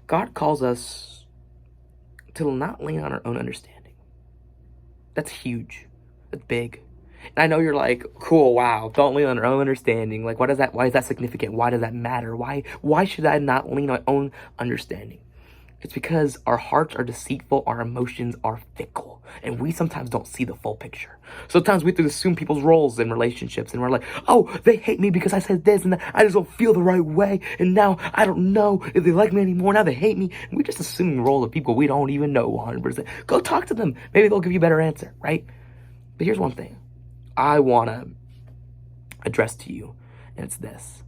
God calls us to not lean on our own understanding. That's huge. That's big. And I know you're like, cool, wow, don't lean on our own understanding. Like, why is that significant? Why does that matter? Why should I not lean on my own understanding? It's because our hearts are deceitful, our emotions are fickle, and we sometimes don't see the full picture. Sometimes we have to assume people's roles in relationships, and we're like, oh, they hate me because I said this, and I just don't feel the right way, and now I don't know if they like me anymore, now they hate me. And we're just assuming roles of people we don't even know 100%. Go talk to them. Maybe they'll give you a better answer, right? But here's one thing I want to address to you, and it's this.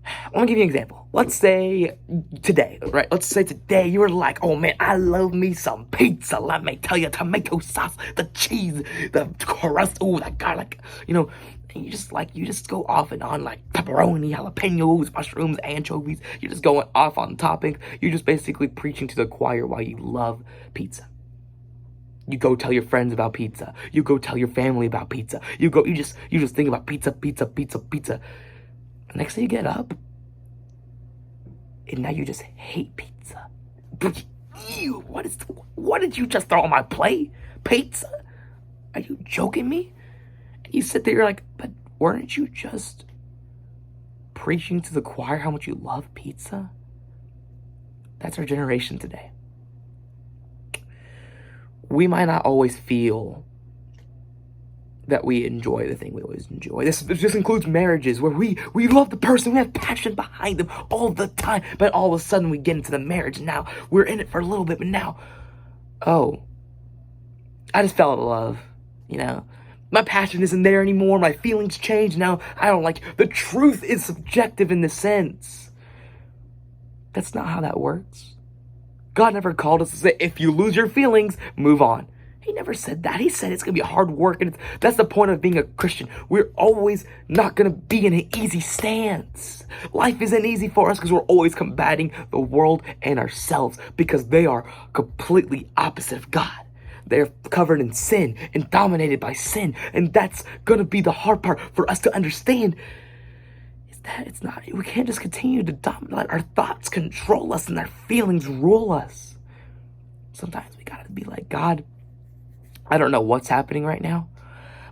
I want to give you an example. Let's say today, right? Let's say today you were like, oh man, I love me some pizza. Let me tell you, tomato sauce, the cheese, the crust, oh, that garlic, and you just go off and on like pepperoni, jalapenos, mushrooms, anchovies. You're just going off on topics. You're just basically preaching to the choir why you love pizza. You go tell your friends about pizza. You go tell your family about pizza. You just think about pizza. Next day you get up, and now you just hate pizza. Ew, what did you just throw on my plate? Pizza? Are you joking me? And you sit there, you're like, but weren't you just preaching to the choir how much you love pizza? That's our generation today. We might not always feel that we enjoy the thing we always enjoy. This includes marriages where we love the person, we have passion behind them all the time, but all of a sudden we get into the marriage and now we're in it for a little bit, but now, oh, I just fell in love, My passion isn't there anymore, my feelings change, now I don't like it. The truth is subjective in this sense. That's not how that works. God never called us to say, if you lose your feelings, move on. He never said that. He said it's going to be hard work, and that's the point of being a Christian. We're always not going to be in an easy stance. Life isn't easy for us because we're always combating the world and ourselves because they are completely opposite of God. They're covered in sin and dominated by sin, and that's going to be the hard part for us to understand. We can't just continue to let our thoughts control us and our feelings rule us. Sometimes we gotta be like, God, I don't know what's happening right now.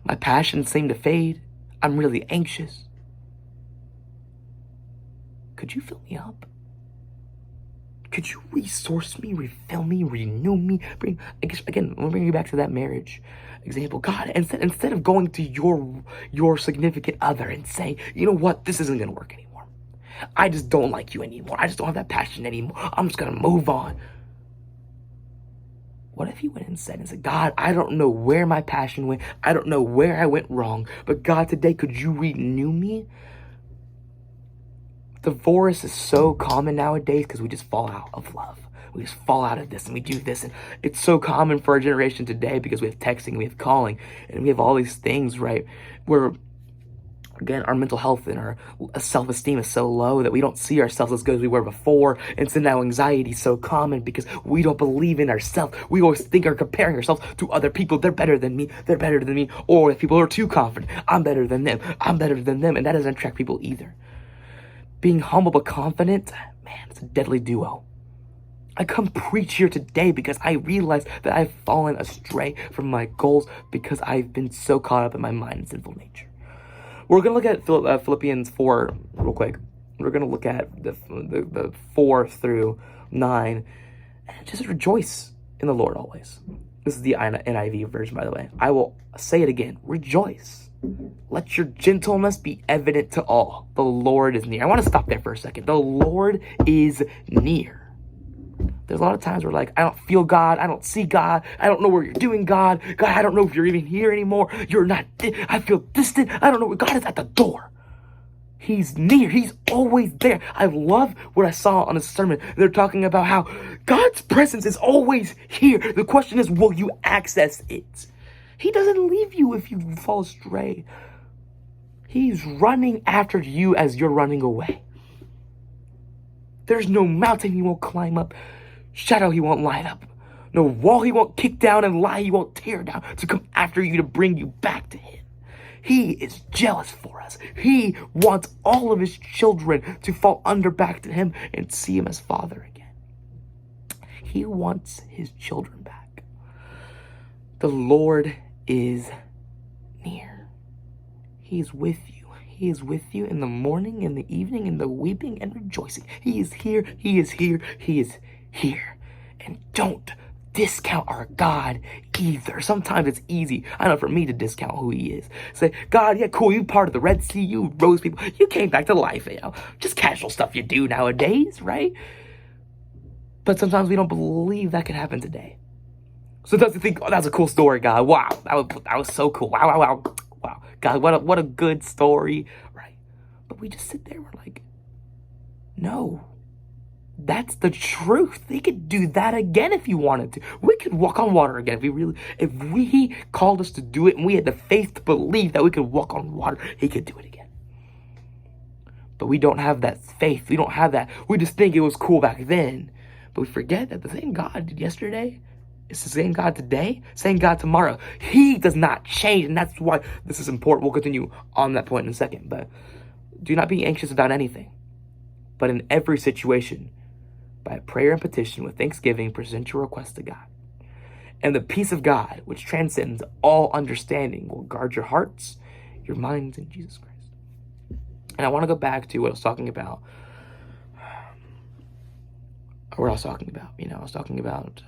My passions seem to fade. I'm really anxious. Could you fill me up? Could you resource me, refill me, renew me? Again, I'm bringing you back to that marriage example. God, instead of going to your significant other and saying, you know what, this isn't going to work anymore. I just don't like you anymore. I just don't have that passion anymore. I'm just going to move on. What if he went and said, God, I don't know where my passion went. I don't know where I went wrong. But God, today, could you renew me? Divorce is so common nowadays because we just fall out of love. We just fall out of this and we do this. And it's so common for our generation today because we have texting, we have calling, and we have all these things, right? Where, again, our mental health and our self-esteem is so low that we don't see ourselves as good as we were before. And so now anxiety is so common because we don't believe in ourselves. We always think we're comparing ourselves to other people. They're better than me. They're better than me. Or if people are too confident, I'm better than them. I'm better than them. And that doesn't attract people either. Being humble but confident, man, it's a deadly duo. I come preach here today because I realize that I've fallen astray from my goals because I've been so caught up in my mind and sinful nature. We're going to look at Philippians 4 real quick. We're going to look at the 4 through 9. And just rejoice in the Lord always. This is the NIV version, by the way. I will say it again. Rejoice. Let your gentleness be evident to all. The Lord is near. I want to stop there for a second. The Lord is near. There's a lot of times where I don't feel God. I don't see God. I don't know where you're doing, God. God, I don't know if you're even here anymore. You're not. I feel distant. I don't know. God is at the door. He's near. He's always there. I love what I saw on a sermon. They're talking about how God's presence is always here. The question is, will you access it? He doesn't leave you if you fall astray. He's running after you as you're running away. There's no mountain he won't climb up, shadow he won't light up, no wall he won't kick down, and lie he won't tear down to come after you to bring you back to him. He is jealous for us. He wants all of his children to fall under back to him and see him as Father again. He wants his children back. The Lord is near. He is with you. He is with you in the morning, in the evening, in the weeping and rejoicing. He is here. He is here. He is here. And don't discount our God either. Sometimes it's easy, I know, for me to discount who he is. Say, God, yeah, cool, you part of the Red Sea, you rose people, you came back to life, just casual stuff you do nowadays, right? But sometimes we don't believe that could happen today. Sometimes we think, oh, that's a cool story, God. Wow, that was so cool. Wow. God, what a good story, right? But we just sit there, we're like, no. That's the truth. He could do that again if he wanted to. We could walk on water again if we called us to do it and we had the faith to believe that we could walk on water, he could do it again. But we don't have that faith. We don't have that. We just think it was cool back then. But we forget that the same God did yesterday is the same God today, same God tomorrow. He does not change, and that's why this is important. We'll continue on that point in a second. But do not be anxious about anything, but in every situation, by prayer and petition with thanksgiving, present your request to God. And the peace of God, which transcends all understanding, will guard your hearts, your minds in Jesus Christ. And I want to go back to what I was talking about. I was talking about,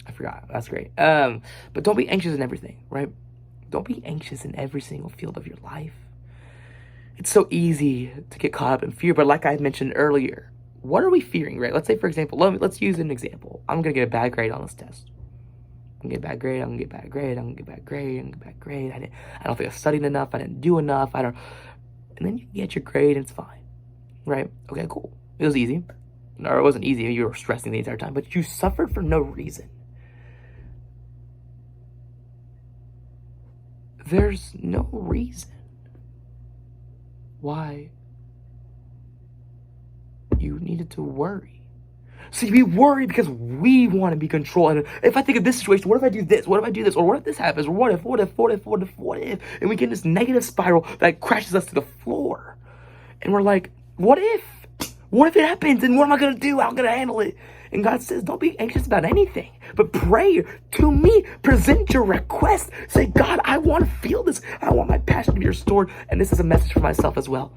I forgot. That's great. But don't be anxious in everything, right? Don't be anxious in every single field of your life. It's so easy to get caught up in fear, but like I mentioned earlier, what are we fearing, right? Let's say, for example, let's use an example. I'm going to get a bad grade on this test. I'm going to get a bad grade, I'm going to get a bad grade, I'm going to get a bad grade, I'm going to get a bad grade. I don't think I studied enough, I didn't do enough, and then you get your grade and it's fine, right? Okay, cool. It was easy. Or it wasn't easy, you were stressing the entire time, but you suffered for no reason. There's no reason why you needed to worry. See, we worry because we want to be controlled. And if I think of this situation, what if I do this? What if I do this? Or what if this happens? Or what if? And we get in this negative spiral that crashes us to the floor. And we're like, what if? What if it happens? And what am I going to do? How am I going to handle it? And God says, don't be anxious about anything, but pray to me. Present your request. Say, God, I want to feel this. I want my passion to be restored. And this is a message for myself as well.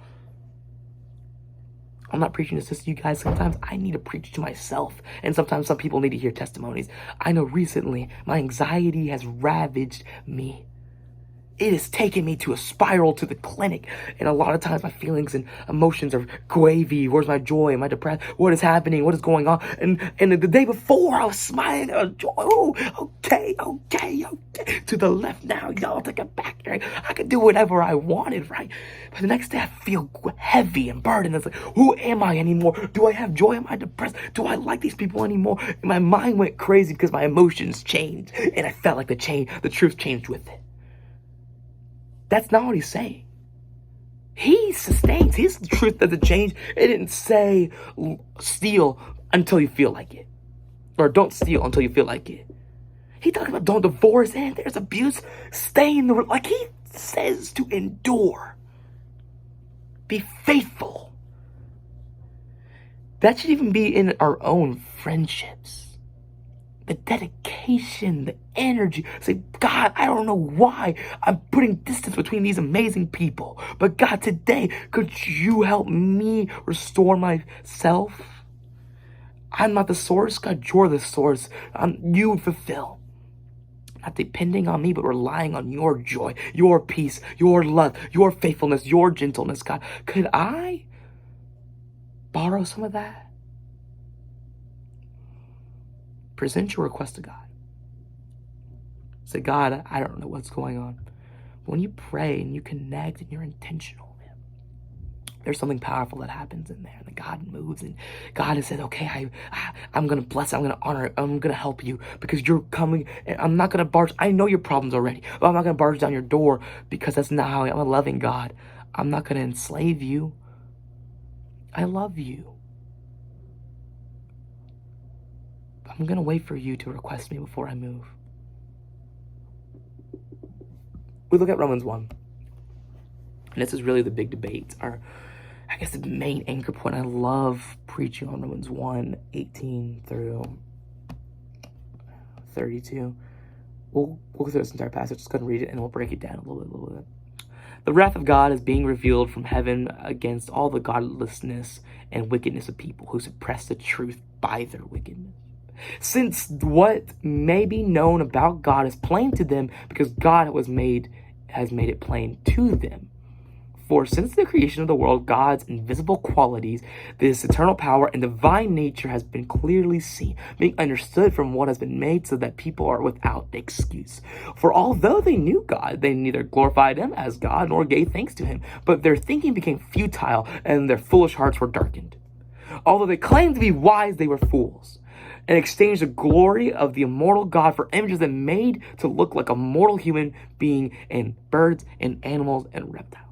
I'm not preaching this to you guys. Sometimes I need to preach to myself. And sometimes some people need to hear testimonies. I know recently my anxiety has ravaged me. It has taken me to a spiral to the clinic. And a lot of times my feelings and emotions are wavy. Where's my joy? Am I depressed? What is happening? What is going on? And the day before I was smiling. Oh, okay. To the left now. Y'all take it back. Right? I could do whatever I wanted, right? But the next day I feel heavy and burdened. It's like, who am I anymore? Do I have joy? Am I depressed? Do I like these people anymore? And my mind went crazy because my emotions changed. And I felt like the truth changed with it. That's not what he's saying. He sustains. His truth doesn't change. It didn't say steal until you feel like it. Or don't steal until you feel like it. He talks about don't divorce and there's abuse. Stay in the... Like he says to endure. Be faithful. That should even be in our own friendships. The dedication, the energy. Say, God, I don't know why I'm putting distance between these amazing people. But God, today, could you help me restore myself? I'm not the source. God, you're the source. You fulfill. Not depending on me, but relying on your joy, your peace, your love, your faithfulness, your gentleness. God, could I borrow some of that? Present your request to God. Say, God, I don't know what's going on. But when you pray and you connect and you're intentional, man, there's something powerful that happens in there. And God moves and God has said, okay, I'm going to bless, I'm going to honor, I'm going to help you because you're coming. I'm not going to barge. I know your problems already, but I'm not going to barge down your door because that's not how I'm a loving God. I'm not going to enslave you. I love you. I'm going to wait for you to request me before I move. We look at Romans 1. And this is really the big debate. I guess the main anchor point. I love preaching on Romans 1:18 through 32. We'll go through this entire passage. Just go and read it, and we'll break it down a little bit. The wrath of God is being revealed from heaven against all the godlessness and wickedness of people who suppress the truth by their wickedness. Since what may be known about God is plain to them, because God has made it plain to them. For since the creation of the world, God's invisible qualities, this eternal power and divine nature has been clearly seen, being understood from what has been made, so that people are without excuse. For although they knew God, they neither glorified him as God nor gave thanks to him, but their thinking became futile and their foolish hearts were darkened. Although they claimed to be wise, they were fools, and exchanged the glory of the immortal God for images that made to look like a mortal human being, and birds and animals and reptiles.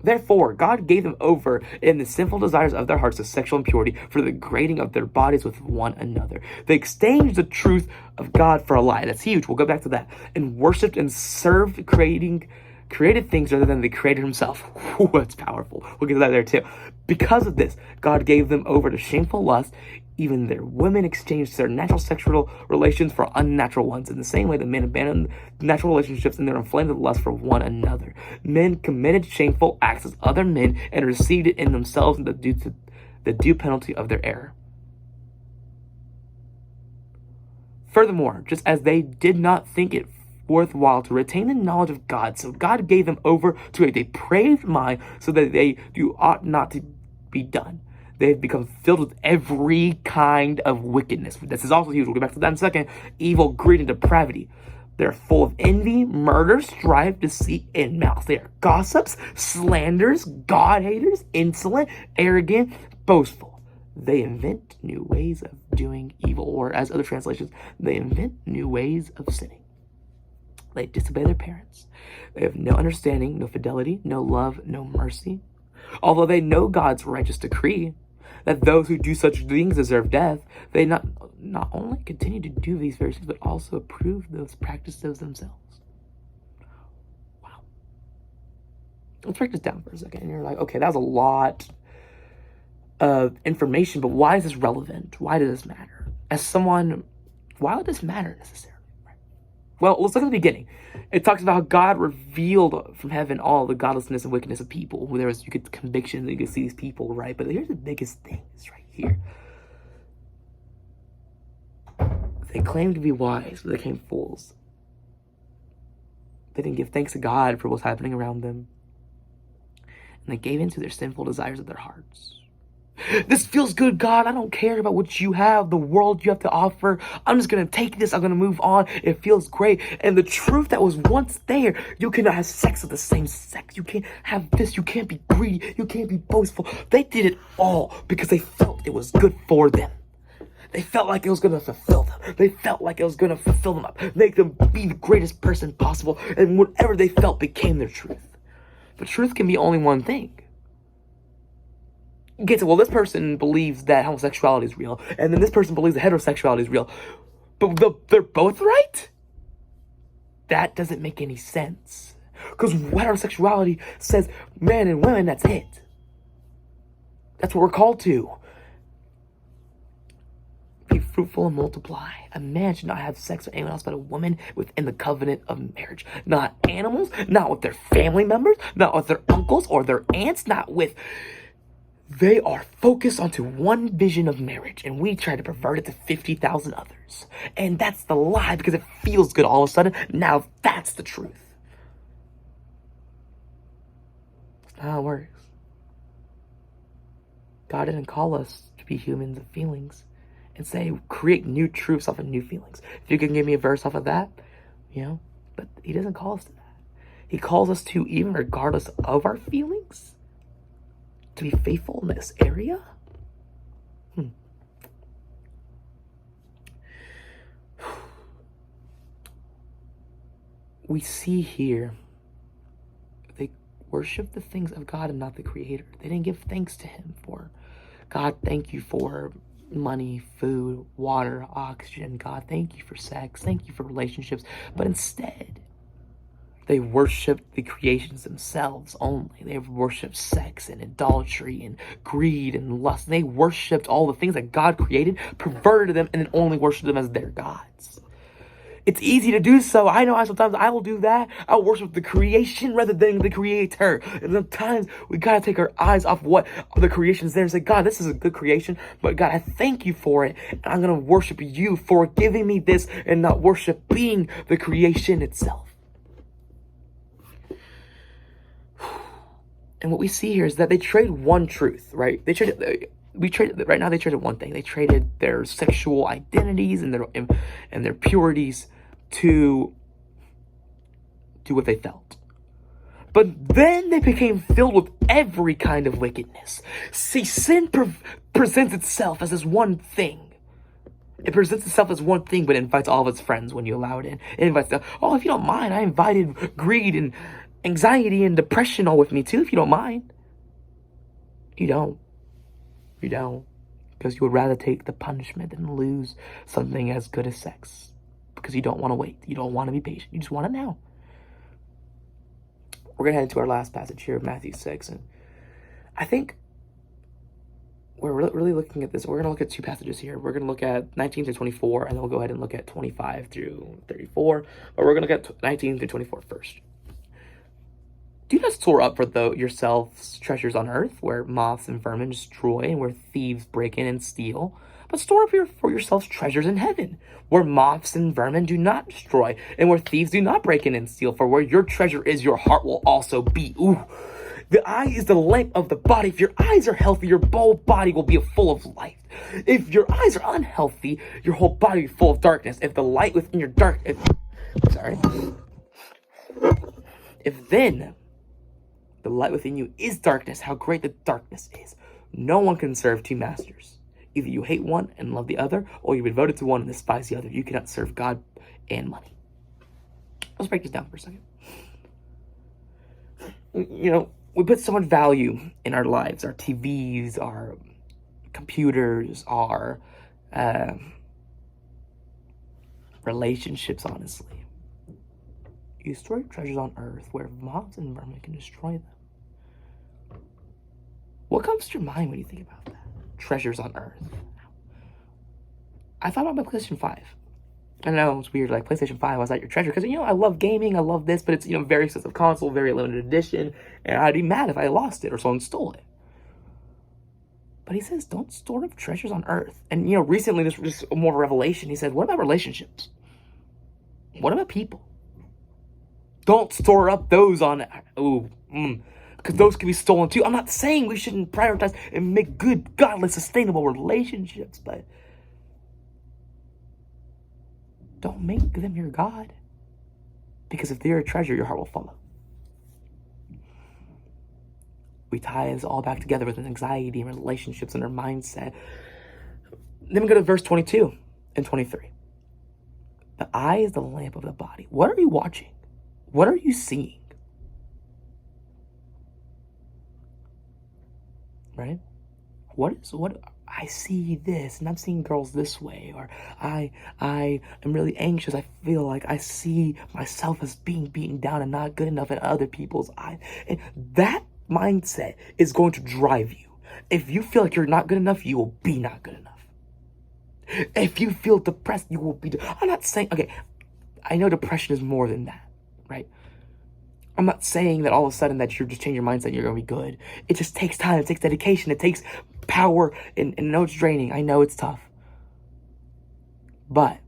Therefore, God gave them over in the sinful desires of their hearts to sexual impurity, for the degrading of their bodies with one another. They exchanged the truth of God for a lie. That's huge. We'll go back to that. And worshipped and served created things rather than the Creator himself. Ooh, that's powerful. We'll get to that there too. Because of this, God gave them over to shameful lust. Even their women exchanged their natural sexual relations for unnatural ones. In the same way, the men abandoned natural relationships and their inflamed lust for one another. Men committed shameful acts as other men and received it in themselves the due penalty of their error. Furthermore, just as they did not think it worthwhile to retain the knowledge of God, so God gave them over to a depraved mind, so that they do ought not to be done. They have become filled with every kind of wickedness. This is also huge. We'll get back to that in a second. Evil, greed, and depravity. They're full of envy, murder, strife, deceit, and malice. They are gossips, slanderers, God-haters, insolent, arrogant, boastful. They invent new ways of doing evil, or as other translations, they invent new ways of sinning. They disobey their parents. They have no understanding, no fidelity, no love, no mercy. Although they know God's righteous decree that those who do such things deserve death, they not only continue to do these very things, but also approve those practices themselves. Wow. Let's break this down for a second. And you're like, okay, that was a lot of information, but why is this relevant? Why does this matter? As someone, why would this matter necessarily? Well, let's look at the beginning. It talks about how God revealed from heaven all the godlessness and wickedness of people. Where you get conviction, you can see these people, right? But here's the biggest thing, is right here. They claimed to be wise, but they became fools. They didn't give thanks to God for what's happening around them. And they gave in to their sinful desires of their hearts. This feels good, God. I don't care about what you have, the world you have to offer. I'm just going to take this. I'm going to move on. It feels great. And the truth that was once there, you cannot have sex with the same sex. You can't have this. You can't be greedy. You can't be boastful. They did it all because they felt it was good for them. They felt like it was going to fulfill them. They felt like it was going to fulfill them up, make them be the greatest person possible. And whatever they felt became their truth. But truth can be only one thing. You get to, well, this person believes that homosexuality is real, and then this person believes that heterosexuality is real, but they're both right? That doesn't make any sense. Because heterosexuality says men and women, that's it. That's what we're called to. Be fruitful and multiply. A man should not have sex with anyone else but a woman within the covenant of marriage. Not animals, not with their family members, not with their uncles or their aunts, not with... They are focused onto one vision of marriage, and we try to pervert it to 50,000 others. And that's the lie, because it feels good all of a sudden. Now that's the truth. That's not how it works. God didn't call us to be humans of feelings and say, create new truths off of new feelings. If you can give me a verse off of that, but he doesn't call us to that. He calls us to, even regardless of our feelings, to be faithful in this area? We see here, they worship the things of God and not the Creator. They didn't give thanks to him for, God, thank you for money, food, water, oxygen. God, thank you for sex. Thank you for relationships. But instead, They worshiped the creations themselves only. They worshiped sex and idolatry and greed and lust. They worshiped all the things that God created, perverted them, and then only worshiped them as their gods. It's easy to do so. I know sometimes I will do that. I'll worship the creation rather than the creator. And sometimes we gotta take our eyes off what the creation is there and say, God, this is a good creation, but God, I thank you for it. And I'm gonna worship you for giving me this and not worshiping the creation itself. And what we see here is that they trade one truth, right? They traded one thing. They traded their sexual identities and their purities to do what they felt. But then they became filled with every kind of wickedness. See, sin presents itself as this one thing. It presents itself as one thing, but it invites all of its friends when you allow it in. It invites, oh, if you don't mind, I invited greed and anxiety and depression all with me too, if you don't mind. You don't. You don't. Because you would rather take the punishment than lose something as good as sex. Because you don't want to wait. You don't want to be patient. You just want it now. We're going to head into our last passage here of Matthew 6. And I think we're really looking at this. We're going to look at two passages here. We're going to look at 19 through 24, and then we'll go ahead and look at 25 through 34. But we're going to look at 19 through 24 first. Do not store up for yourselves treasures on earth, where moths and vermin destroy, and where thieves break in and steal. But store up for yourselves treasures in heaven, where moths and vermin do not destroy, and where thieves do not break in and steal. For where your treasure is, your heart will also be. Ooh. The eye is the lamp of the body. If your eyes are healthy, your whole body will be full of light. If your eyes are unhealthy, your whole body will be full of darkness. If the light within your If then the light within you is darkness, how great the darkness is. No one can serve two masters. Either you hate one and love the other, or you're devoted to one and despise the other. You cannot serve God and money. Let's break this down for a second. We put so much value in our lives, our TVs, our computers, our relationships, honestly. You store your treasures on earth where moths and vermin can destroy them. What comes to your mind when you think about that? Treasures on earth. I thought about my PlayStation 5. I know it's weird, like PlayStation 5 was that your treasure? Because, I love gaming, I love this, but it's, very expensive console, very limited edition, and I'd be mad if I lost it or someone stole it. But he says, don't store up treasures on earth. And, recently, this was just more of a revelation. He said, what about relationships? What about people? Don't store up those on, because those can be stolen too. I'm not saying we shouldn't prioritize and make good, godly, sustainable relationships, but don't make them your God. Because if they're a treasure, your heart will follow. We tie this all back together with anxiety and relationships and our mindset. Then we go to verse 22 and 23. The eye is the lamp of the body. What are you watching? What are you seeing? Right? What I see this and I'm seeing girls this way, or I am really anxious. I feel like I see myself as being beaten down and not good enough in other people's eyes. And that mindset is going to drive you. If you feel like you're not good enough, you will be not good enough. If you feel depressed, you will be. I'm not saying, okay, I know depression is more than that, right? I'm not saying that all of a sudden that you're just change your mindset and you're going to be good. It just takes time. It takes dedication. It takes power. And I know it's draining. I know it's tough. But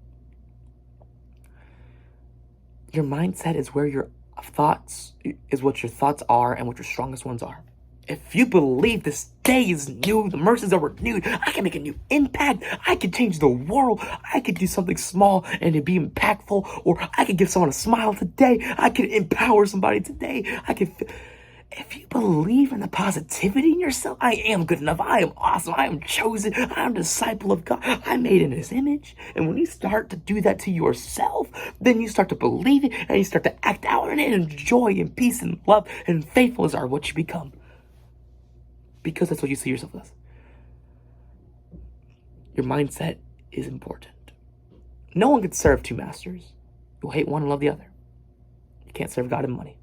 your mindset is where your thoughts, is what your thoughts are and what your strongest ones are. If you believe this day is new, the mercies are renewed, I can make a new impact, I can change the world, I could do something small and it be impactful, or I could give someone a smile today, I could empower somebody today, if you believe in the positivity in yourself, I am good enough, I am awesome, I am chosen, I am a disciple of God, I'm made in His image. And when you start to do that to yourself, then you start to believe it and you start to act out in it, and joy and peace and love and faithfulness are what you become. Because that's what you see yourself as. Your mindset is important. No one can serve two masters. You'll hate one and love the other. You can't serve God and money.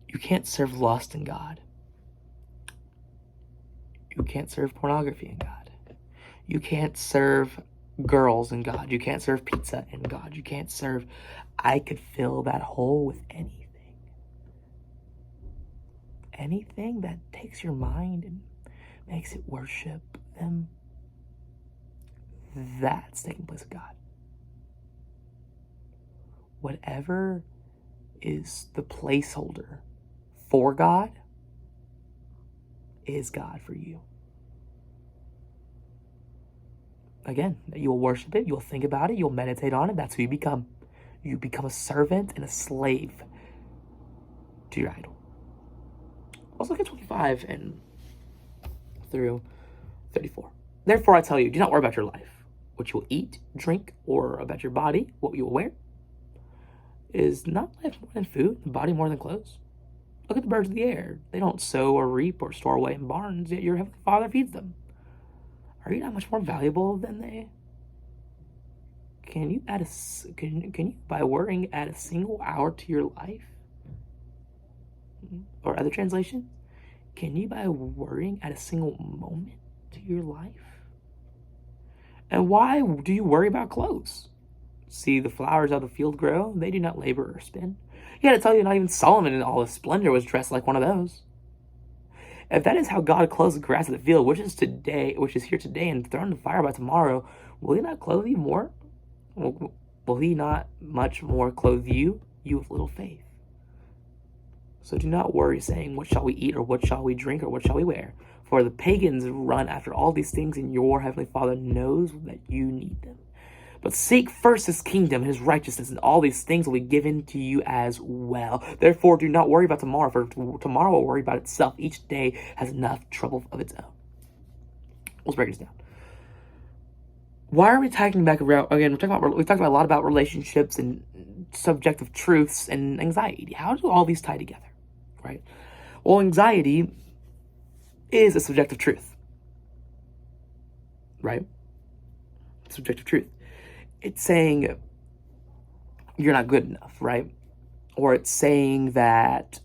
You can't serve lust in God. You can't serve pornography in God. You can't serve girls in God. You can't serve pizza in God. You can't serve... I could fill that hole with anything. Anything that takes your mind and makes it worship them. That's taking place of God. Whatever is the placeholder for God is God for you. Again, you'll worship it, you'll think about it, you'll meditate on it. That's who you become. You become a servant and a slave to your idol. Let's look at 25 and through 34. Therefore, I tell you, do not worry about your life, what you will eat, drink, or about your body, what you will wear. Is not life more than food, the body more than clothes? Look at the birds of the air. They don't sow or reap or store away in barns, yet your heavenly Father feeds them. Are you not much more valuable than they? Can you by worrying add a single hour to your life? Or other translations, can you by worrying add a single moment to your life? And why do you worry about clothes? See the flowers of the field grow, they do not labor or spin. Yet I tell you, not even Solomon in all his splendor was dressed like one of those. If that is how God clothes the grass of the field, which is here today and thrown in the fire by tomorrow, will he not clothe you more? Will he not much more clothe you of little faith? So do not worry, saying, what shall we eat, or what shall we drink, or what shall we wear? For the pagans run after all these things, and your heavenly Father knows that you need them. But seek first his kingdom and his righteousness, and all these things will be given to you as well. Therefore, do not worry about tomorrow, for tomorrow will worry about itself. Each day has enough trouble of its own. Let's break this down. Why are we talking back around again? We talked about a lot about relationships and subjective truths and anxiety. How do all these tie together, right? Well, anxiety is a subjective truth, right? Subjective truth. It's saying you're not good enough, right? Or it's saying that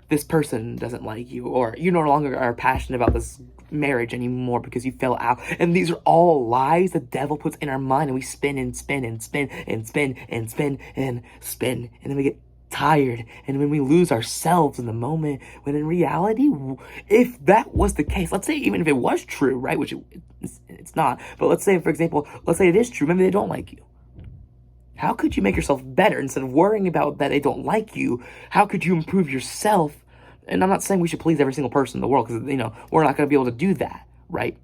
this person doesn't like you, or you no longer are passionate about this marriage anymore because you fell out. And these are all lies the devil puts in our mind, and we spin and spin and spin and spin and spin and spin, and then we get tired, and when we lose ourselves in the moment, when in reality, if that was the case, let's say even if it was true, right, which it's not, but let's say, for example, let's say it is true, maybe they don't like you. How could you make yourself better instead of worrying about that they don't like you? How could you improve yourself? And I'm not saying we should please every single person in the world, because, we're not going to be able to do that, right?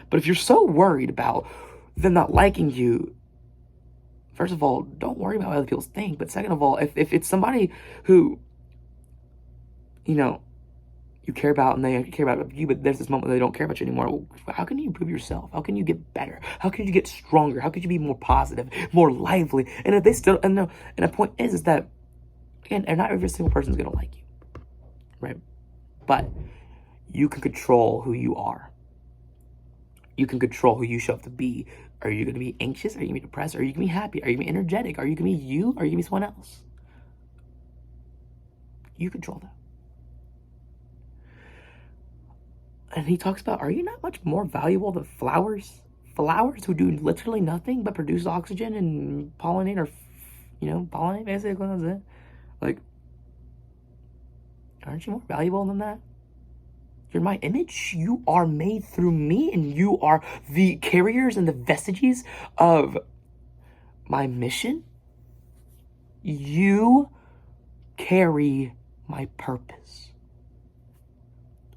But if you're so worried about them not liking you, first of all, don't worry about what other people think. But second of all, if it's somebody who, you care about and they care about you, but there's this moment where they don't care about you anymore, how can you improve yourself? How can you get better? How can you get stronger? How could you be more positive, more lively? And if they still, and the point is that, again, not every single person is going to like you, right? But you can control who you are. You can control who you show up to be. Are you going to be anxious? Are you going to be depressed? Are you going to be happy? Are you going to be energetic? Are you going to be you? Are you going to be someone else? You control that. And he talks about, are you not much more valuable than flowers? Flowers who do literally nothing but produce oxygen and pollinate, or, pollinate, basically, that's it. Like, aren't you more valuable than that? You're my image. You are made through me, and you are the carriers and the vestiges of my mission. You carry my purpose.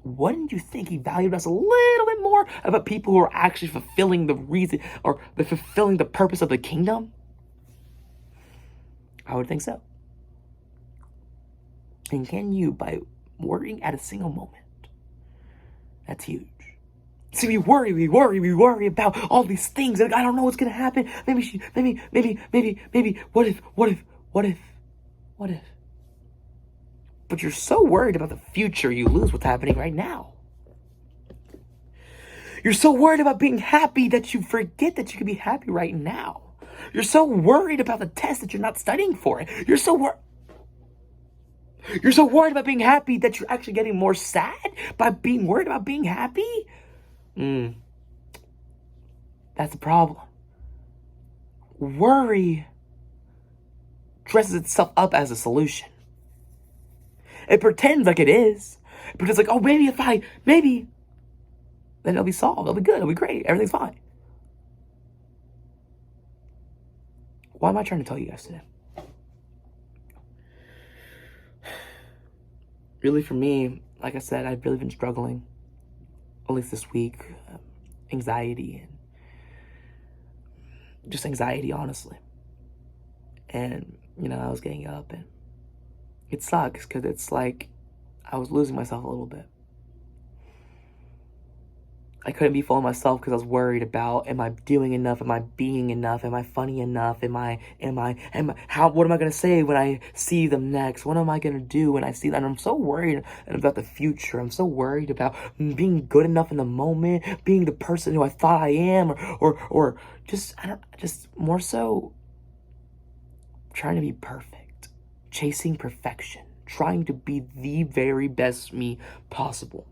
Wouldn't you think he valued us a little bit more about people who are actually fulfilling the reason, or fulfilling the purpose of the kingdom? I would think so. And can you, by worrying at a single moment? That's huge. See, we worry about all these things. Like, I don't know what's gonna happen. Maybe. What if? But you're so worried about the future, you lose what's happening right now. You're so worried about being happy that you forget that you can be happy right now. You're so worried about the test that you're not studying for it. You're so worried about being happy that you're actually getting more sad by being worried about being happy. That's the problem. Worry dresses itself up as a solution. It pretends like it is. It pretends like, oh, maybe then it'll be solved. It'll be good. It'll be great. Everything's fine. What am I trying to tell you guys today? Really, for me, like I said, I've really been struggling, at least this week, anxiety, and just anxiety, honestly. And, I was getting up, and it sucks because it's like I was losing myself a little bit. I couldn't be full of myself because I was worried about, am I doing enough? Am I being enough? Am I funny enough? what am I going to say when I see them next? What am I going to do when I see them? And I'm so worried about the future. I'm so worried about being good enough in the moment, being the person who I thought I am, or just more so trying to be perfect, chasing perfection, trying to be the very best me possible.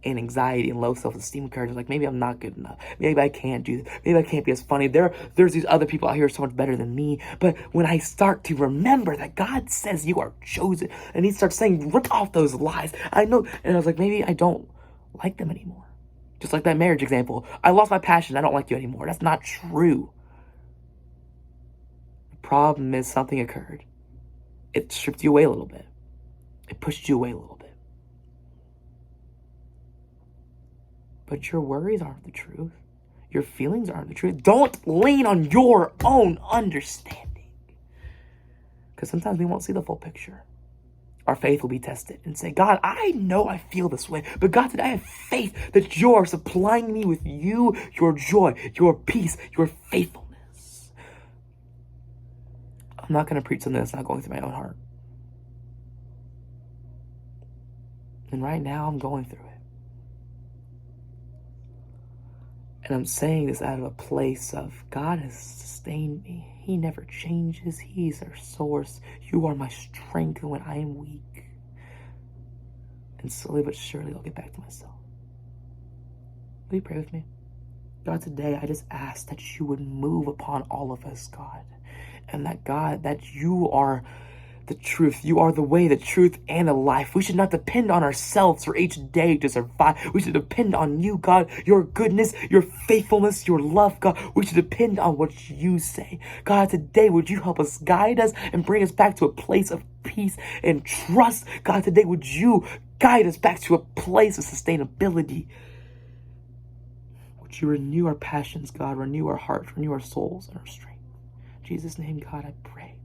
And anxiety and low self-esteem encourages, like, maybe I'm not good enough. Maybe I can't do this. Maybe I can't be as funny. There's these other people out here so much better than me. But when I start to remember that God says you are chosen, and he starts saying, rip off those lies. I know. And I was like, maybe I don't like them anymore. Just like that marriage example. I lost my passion. I don't like you anymore. That's not true. The problem is something occurred. It stripped you away a little bit. It pushed you away a little bit. But your worries aren't the truth. Your feelings aren't the truth. Don't lean on your own understanding. Because sometimes we won't see the full picture. Our faith will be tested and say, God, I know I feel this way. But God, today I have faith that you're supplying me with your joy, your peace, your faithfulness. I'm not going to preach something that's not going through my own heart. And right now I'm going through it. And I'm saying this out of a place of, God has sustained me. He never changes. He's our source. You are my strength when I am weak. And slowly but surely I'll get back to myself. Will you pray with me? God, today I just ask that you would move upon all of us, God. And that, God, that you are the truth. You are the way, the truth, and the life. We should not depend on ourselves for each day to survive. We should depend on you, God, your goodness, your faithfulness, your love, God. We should depend on what you say. God, today, would you help us, guide us, and bring us back to a place of peace and trust? God, today, would you guide us back to a place of sustainability? Would you renew our passions, God, renew our hearts, renew our souls and our strength? In Jesus' name, God, I pray.